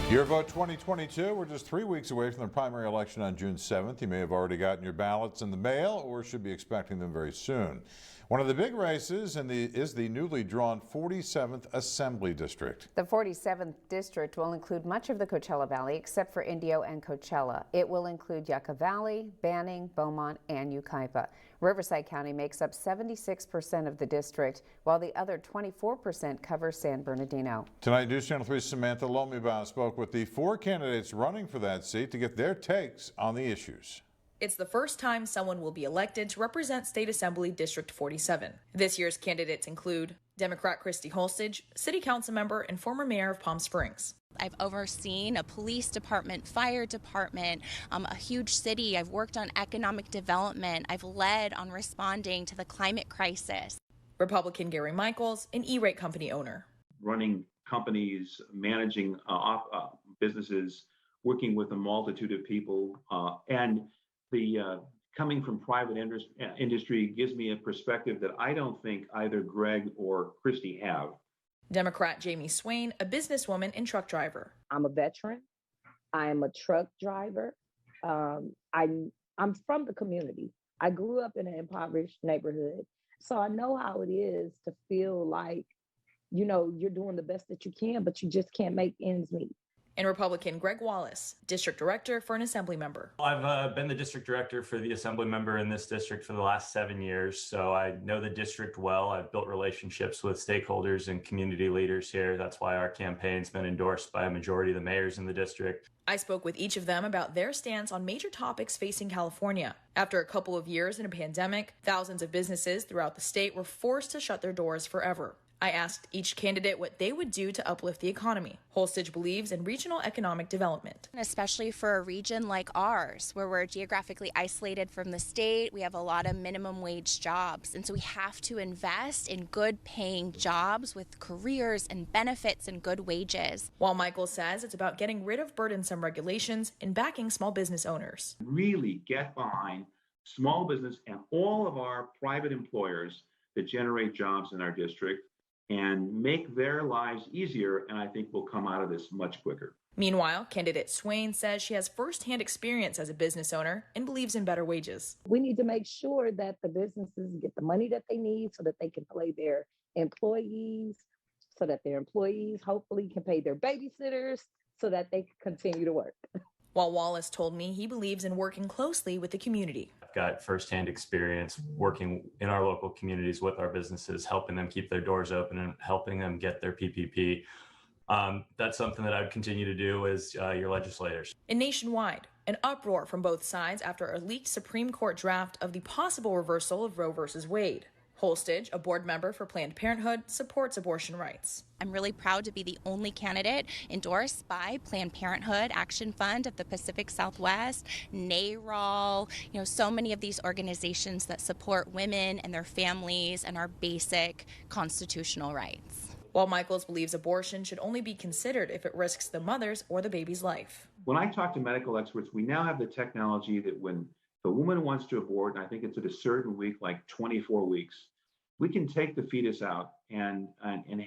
Your Vote 2022, we're just 3 weeks away from the primary election on June 7th. You may have already gotten your ballots in the mail or should be expecting them very soon. One of the big races is the newly drawn 47th Assembly District. The 47th District will include much of the Coachella Valley except for Indio and Coachella. It will include Yucca Valley, Banning, Beaumont, and Yucaipa. Riverside County makes up 76% of the district, while the other 24% covers San Bernardino. Tonight, News Channel 3's Samantha Lomibaugh spoke with the 4 candidates running for that seat to get their takes on the issues. It's the first time someone will be elected to represent State Assembly District 47. This year's candidates include Democrat Christy Holstage, City Council member and former mayor of Palm Springs. I've overseen a police department, fire department, a huge city. I've worked on economic development. I've led on responding to the climate crisis. Republican Gary Michaels, an E-rate company owner. Running companies, managing businesses, working with a multitude of people, and the coming from private industry gives me a perspective that I don't think either Greg or Christy have. Democrat Jamie Swain, a businesswoman and truck driver. I'm a veteran. I'm a truck driver. I'm from the community. I grew up in an impoverished neighborhood. So I know how it is to feel like, you know, you're doing the best that you can, but you just can't make ends meet. And Republican Greg Wallace, district director for an assembly member. I've been the district director for the assembly member in this district for the last 7 years, so I know the district well. I've built relationships with stakeholders and community leaders here. That's why our campaign's been endorsed by a majority of the mayors in the district. I spoke with each of them about their stance on major topics facing California. After a couple of years in a pandemic, thousands of businesses throughout the state were forced to shut their doors forever. I asked each candidate what they would do to uplift the economy. Holstage believes in regional economic development. Especially for a region like ours, where we're geographically isolated from the state, we have a lot of minimum wage jobs. And so we have to invest in good paying jobs with careers and benefits and good wages. While Michael says it's about getting rid of burdensome regulations and backing small business owners. Really get behind small business and all of our private employers that generate jobs in our district, and make their lives easier, and I think we'll come out of this much quicker. Meanwhile, candidate Swain says she has firsthand experience as a business owner and believes in better wages. We need to make sure that the businesses get the money that they need so that they can pay their employees, so that their employees hopefully can pay their babysitters so that they can continue to work. While Wallace told me he believes in working closely with the community. I've got firsthand experience working in our local communities with our businesses, helping them keep their doors open and helping them get their PPP. That's something that I'd continue to do as your legislators. And nationwide, an uproar from both sides after a leaked Supreme Court draft of the possible reversal of Roe v. Wade. Holstage, a board member for Planned Parenthood, supports abortion rights. I'm really proud to be the only candidate endorsed by Planned Parenthood Action Fund of the Pacific Southwest, NARAL, so many of these organizations that support women and their families and our basic constitutional rights. While Michaels believes abortion should only be considered if it risks the mother's or the baby's life. When I talk to medical experts, we now have the technology that when the woman wants to abort, and I think it's at a certain week, like 24 weeks, we can take the fetus out and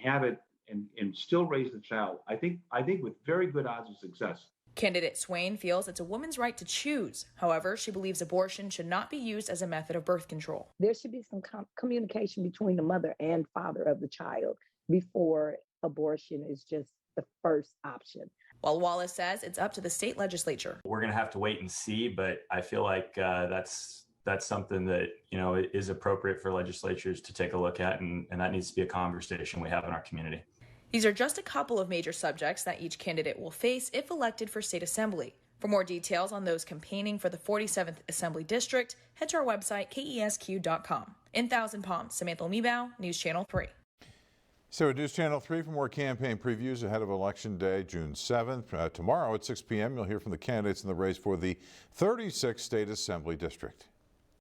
have it and still raise the child. I think with very good odds of success. Candidate Swain feels it's a woman's right to choose. However, she believes abortion should not be used as a method of birth control. There should be some communication between the mother and father of the child before abortion is just the first option. While Wallace says it's up to the state legislature. We're going to have to wait and see, but I feel like that's something that, is appropriate for legislatures to take a look at, and that needs to be a conversation we have in our community. These are just a couple of major subjects that each candidate will face if elected for state assembly. For more details on those campaigning for the 47th Assembly District, head to our website, kesq.com. In Thousand Palms, Samantha Lomibaugh, News Channel 3. So News Channel 3 for more campaign previews ahead of Election Day, June 7th. Tomorrow at 6 p.m., you'll hear from the candidates in the race for the 36th State Assembly District.